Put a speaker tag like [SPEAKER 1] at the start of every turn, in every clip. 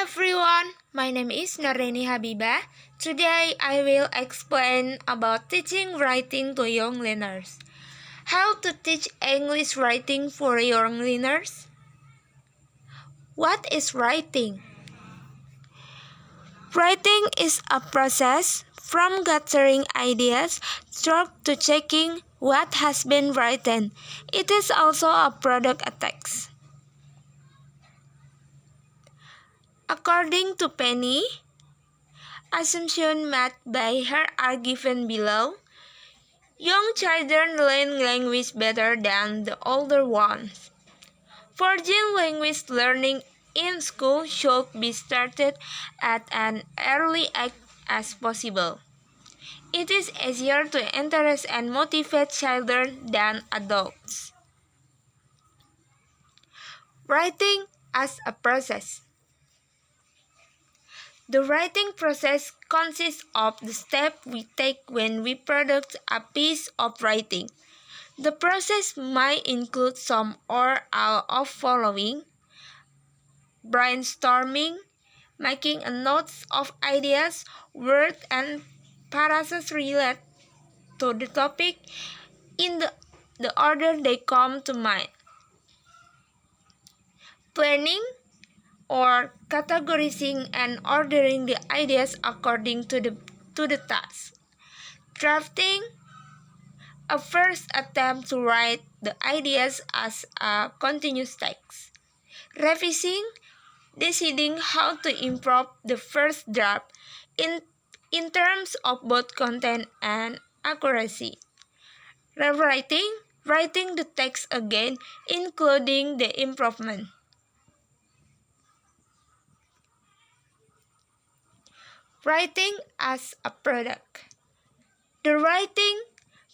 [SPEAKER 1] everyone, my name is Norleny Habibah. Today I will explain about teaching writing to young learners. How to teach English writing for young learners? What is writing? Writing is a process from gathering ideas to checking what has been written. It is also a product of text. According to Penny, assumptions made by her are given below. Young children learn language better than the older ones. Foreign language learning in school should be started at an early age as possible. It is easier to interest and motivate children than adults. Writing as a process. The writing process consists of the steps we take when we produce a piece of writing. The process might include some or all of following: brainstorming, making a notes of ideas, words, and phrases related to the topic in the order they come to mind, planning or categorizing and ordering the ideas according to the task, drafting, a first attempt to write the ideas as a continuous text, revising, deciding how to improve the first draft in terms of both content and accuracy, rewriting, writing the text again, including the improvement. Writing as a product. The writing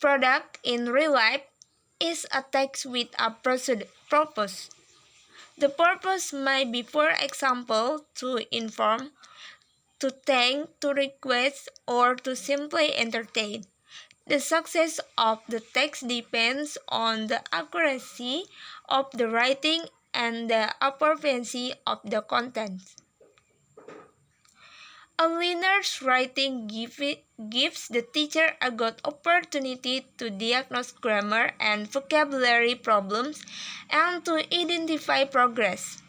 [SPEAKER 1] product in real life is a text with a purpose. The purpose might be, for example, to inform, to thank, to request, or to simply entertain. The success of the text depends on the accuracy of the writing and the appropriacy of the content. A learner's writing gives the teacher a good opportunity to diagnose grammar and vocabulary problems and to identify progress.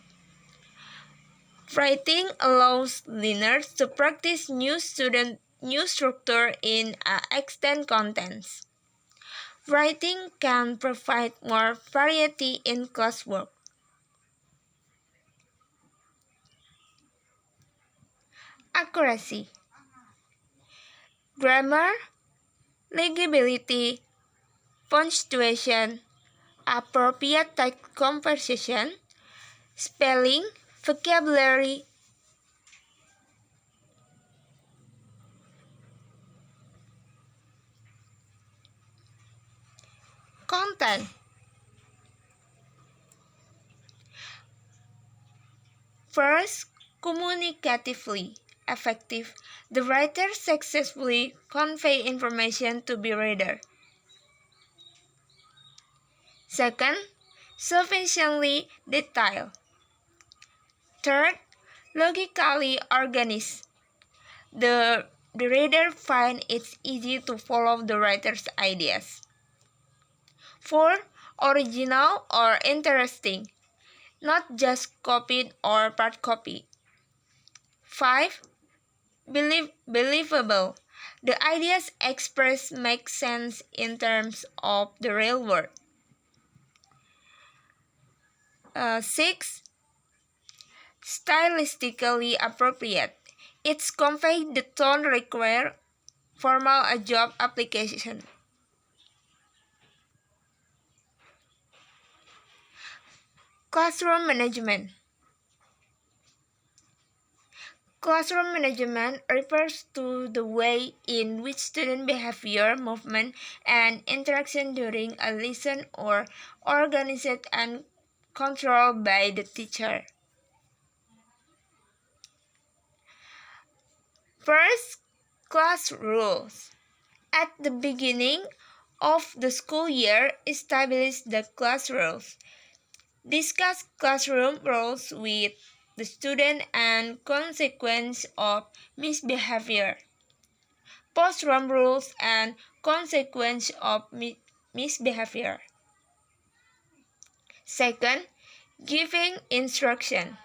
[SPEAKER 1] Writing allows learners to practice new structure in extant contents. Writing can provide more variety in classwork. Accuracy. Grammar, legibility, punctuation, appropriate text composition, spelling, vocabulary, content. First, communicatively effective. The writer successfully convey information to the reader. Second, sufficiently detailed. Third, logically organized. The reader finds it easy to follow the writer's ideas. Fourth, original or interesting, not just copied or part copy. 5. Believable. The ideas expressed make sense in terms of the real world. 6. Stylistically appropriate. It's convey the tone required formal a job application. Classroom management. Classroom management refers to the way in which student behavior, movement, and interaction during a lesson are organized and controlled by the teacher. First, class rules. At the beginning of the school year, establish the class rules. Discuss classroom rules with the student and consequence of misbehavior. Post-ROM rules and consequence of misbehavior. Second, giving instruction.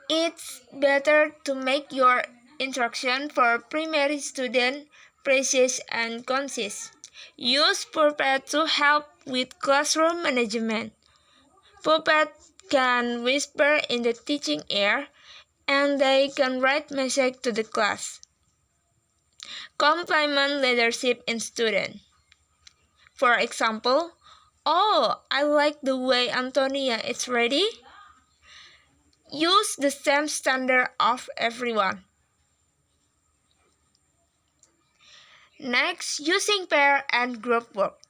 [SPEAKER 1] It's better to make your instruction for primary students precise and concise. Use Puppet to help with classroom management. Puppet can whisper in the teaching ear, and they can write messages to the class. Compliment leadership in students. For example, "Oh, I like the way Antonia is ready." Use the same standard of everyone. Next, using pair and group work.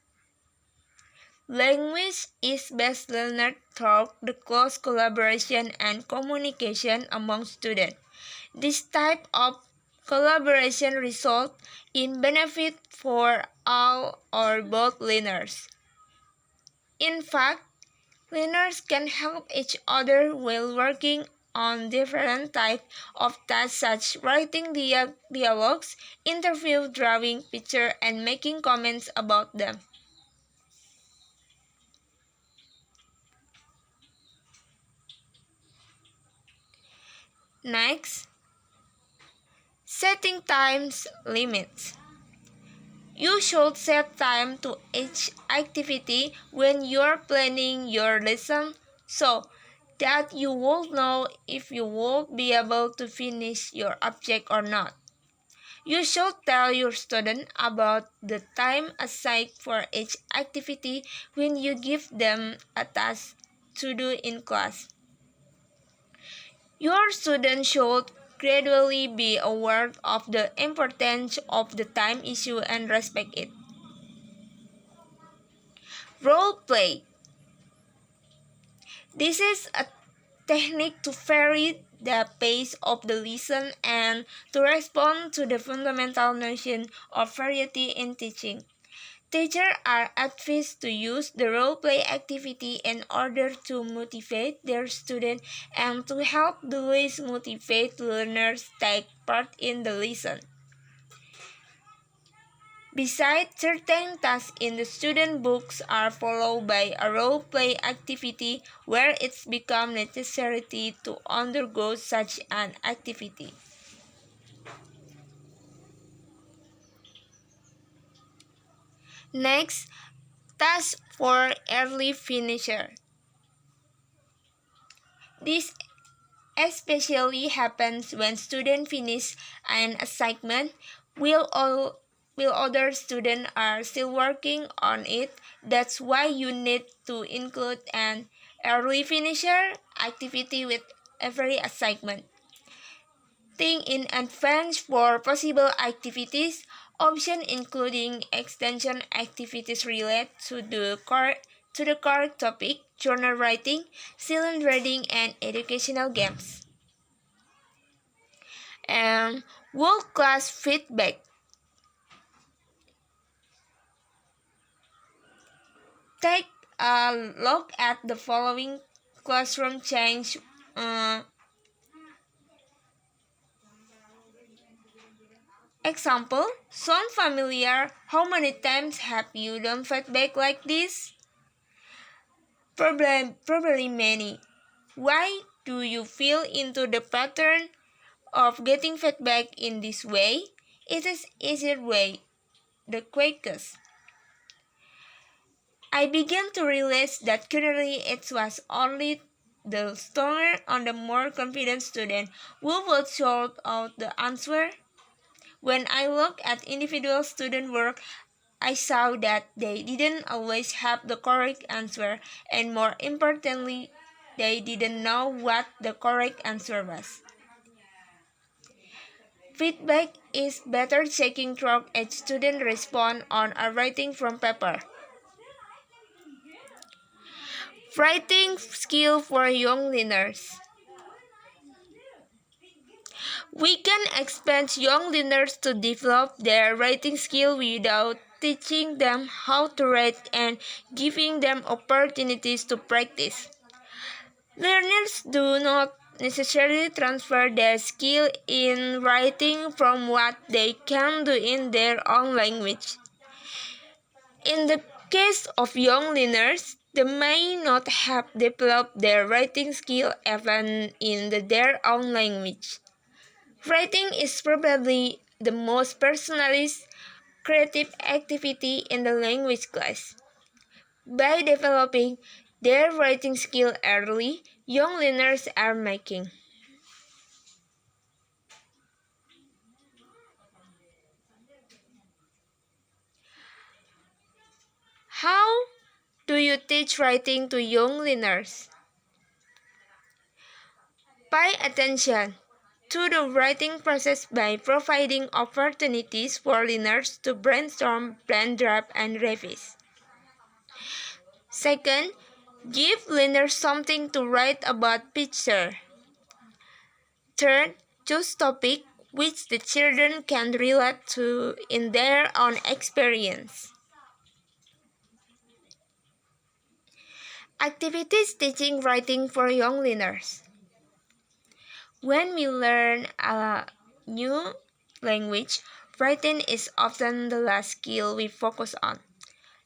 [SPEAKER 1] Language is best learned through the close collaboration and communication among students. This type of collaboration results in benefit for all or both learners. In fact, learners can help each other while working on different types of tasks such as writing dialogues, interview, drawing pictures, and making comments about them. Next, setting times limits. You should set time to each activity when you're planning your lesson so that you will know if you will be able to finish your object or not. You should tell your student about the time assigned for each activity when you give them a task to do in class. Your students should gradually be aware of the importance of the time issue and respect it. Role play. This is a technique to vary the pace of the lesson and to respond to the fundamental notion of variety in teaching. Teachers are advised to use the role play activity in order to motivate their students and to help the less motivated learners take part in the lesson. Besides, certain tasks in the student books are followed by a role-play activity where it's become necessary to undergo such an activity. Next, task for early finisher. This especially happens when students finish an assignment while other students are still working on it. That's why you need to include an early finisher activity with every assignment. Think in advance for possible activities, options including extension activities related to the core topic, journal writing, silent reading, and educational games. And world-class feedback. Take a look at the following classroom change. Example, sound familiar? How many times have you done feedback like this? Probably many. Why do you feel into the pattern of getting feedback in this way? It is easier way, the quickest. I began to realize that currently it was only the stronger and the more confident student who would shout out the answer. When I looked at individual student work, I saw that they didn't always have the correct answer, and more importantly, they didn't know what the correct answer was. Feedback is better checking through a student response on a writing from paper. Writing skill for young learners. We can expect young learners to develop their writing skill without teaching them how to write and giving them opportunities to practice. Learners do not necessarily transfer their skill in writing from what they can do in their own language. In the case of young learners, they may not have developed their writing skill even in their own language. Writing is probably the most personalized creative activity in the language class. By developing their writing skill early, young learners are making. How do you teach writing to young learners? Pay attention to the writing process by providing opportunities for learners to brainstorm, plan, draft, and revise. Second, give learners something to write about picture. Third, choose topic which the children can relate to in their own experience. Activities teaching writing for young learners. When we learn a new language, writing is often the last skill we focus on.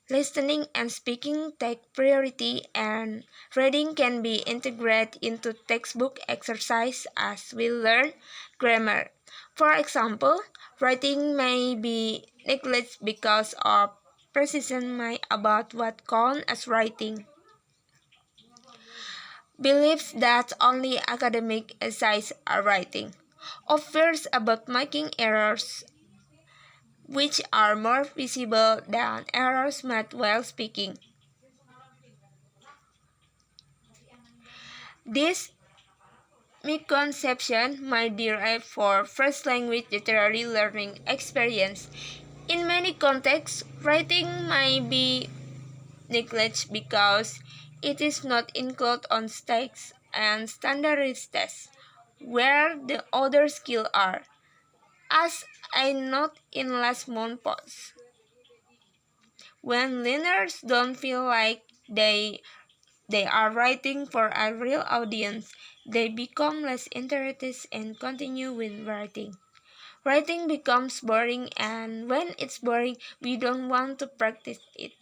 [SPEAKER 1] Listening and speaking take priority, and reading can be integrated into textbook exercise as we learn grammar. For example, writing may be neglected because of precision about what counts as writing. Beliefs that only academic essays are writing, or fears about making errors which are more visible than errors made while speaking. This misconception might derive from first language literary learning experience. In many contexts, writing may be neglected because it is not included on stakes and standardized tests, where the other skills are. As I note in last month's post, when learners don't feel like they are writing for a real audience, they become less interested and continue with writing. Writing becomes boring, and when it's boring, we don't want to practice it.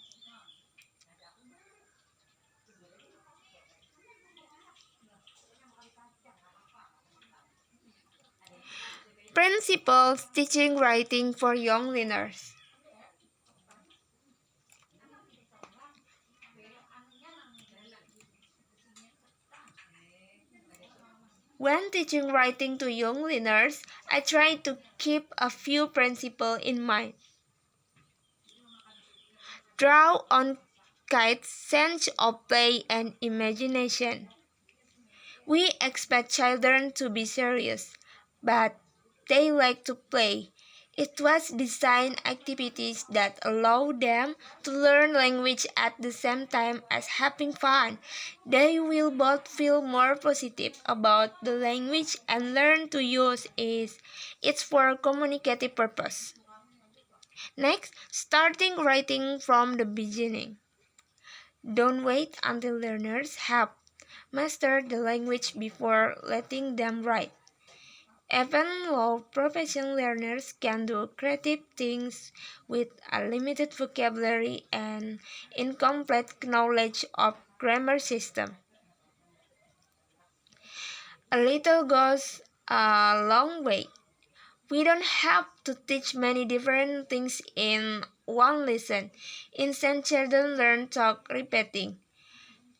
[SPEAKER 1] Principles teaching writing for young learners. When teaching writing to young learners, I try to keep a few principles in mind. Draw on kids' sense of play and imagination. We expect children to be serious, but they like to play. It was designed activities that allow them to learn language at the same time as having fun. They will both feel more positive about the language and learn to use it for communicative purpose. Next, starting writing from the beginning. Don't wait until learners have mastered the language before letting them write. Even low professional learners can do creative things with a limited vocabulary and incomplete knowledge of grammar system. A little goes a long way. We don't have to teach many different things in one lesson. Instead, children learn talk repeating.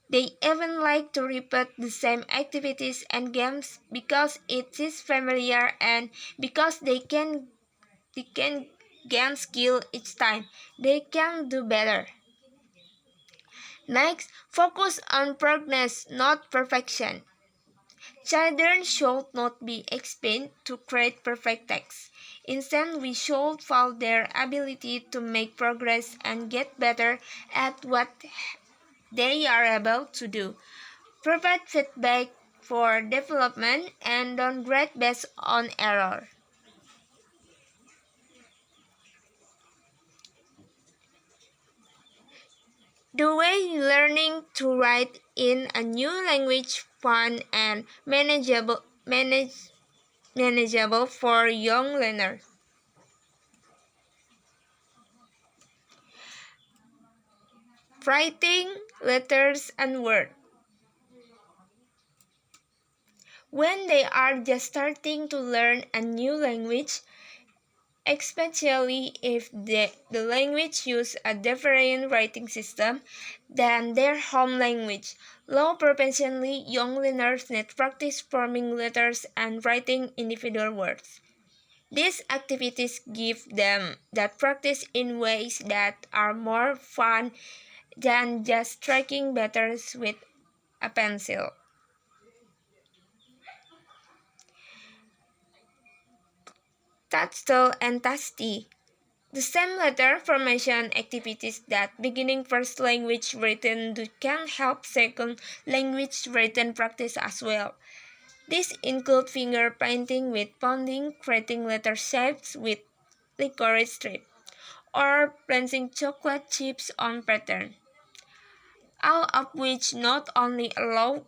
[SPEAKER 1] They even like to repeat the same activities and games because it is familiar and because they can gain skill each time. They can do better. Next, focus on progress, not perfection. Children should not be expected to create perfect text. Instead, we should follow their ability to make progress and get better at what they are able to do. Provide feedback for development and don't grade based on error. The way learning to write in a new language fun and manageable for young learners. Writing letters and words. When they are just starting to learn a new language, especially if the language uses a different writing system than their home language, low professionally young learners need practice forming letters and writing individual words. These activities give them that practice in ways that are more fun than just striking letters with a pencil. Tactile and tasty. The same letter formation activities that beginning first language written can help second language written practice as well. These include finger painting with pounding, creating letter shapes with licorice strip, or placing chocolate chips on pattern. All of which not only allow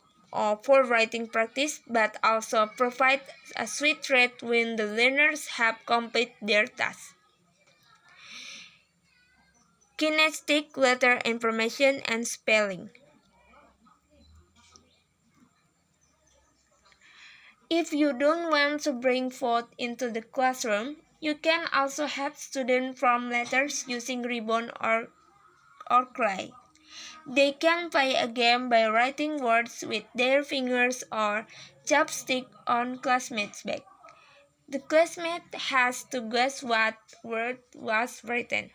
[SPEAKER 1] for writing practice but also provide a sweet treat when the learners have completed their task. Kinesthetic letter information and spelling. If you don't want to bring food into the classroom, you can also have students form letters using ribbon or clay. They can play a game by writing words with their fingers or chopstick on classmates' back. The classmate has to guess what word was written.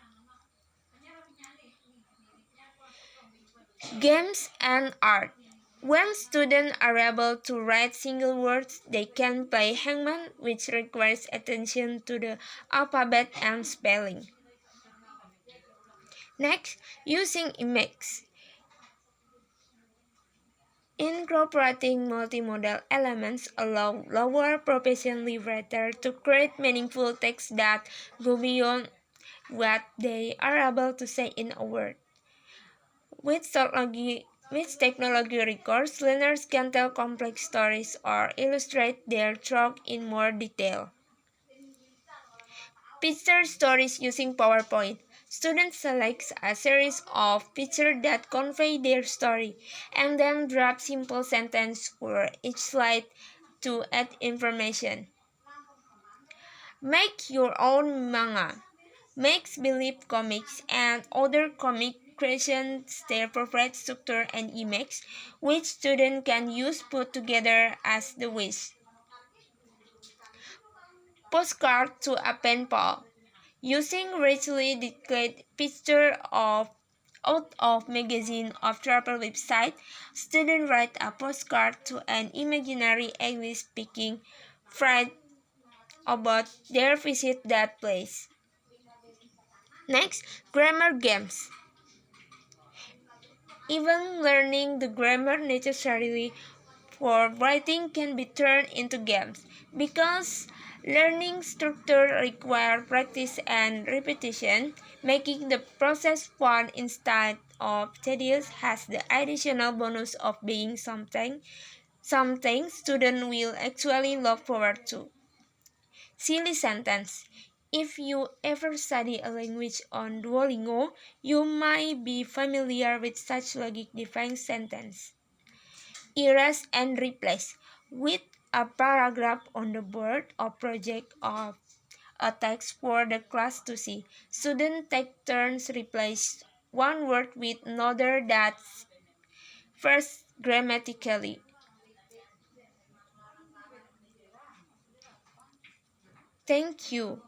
[SPEAKER 1] Games and art. When students are able to write single words, they can play hangman, which requires attention to the alphabet and spelling. Next, using images. Incorporating multimodal elements allow lower professionally writers to create meaningful text that go beyond what they are able to say in a word. With technology records, learners can tell complex stories or illustrate their thought in more detail. Picture stories using PowerPoint. Students select a series of pictures that convey their story and then drop simple sentences for each slide to add information. Make your own manga, makes-believe comics, and other comic creations their preferred structure and image, which students can use put together as they wish. Postcard to a pen pal. Using richly detailed pictures out of magazine or travel website, students write a postcard to an imaginary English-speaking friend about their visit that place. Next, grammar games. Even learning the grammar necessarily for writing can be turned into games because learning structure requires practice and repetition, making the process fun instead of tedious has the additional bonus of being something students will actually look forward to. Silly sentence. If you ever study a language on Duolingo, you might be familiar with such logic-defying sentence. Erase and replace with a paragraph on the board or project of a text for the class to see. Students take turns replace one word with another that's first grammatically. Thank you.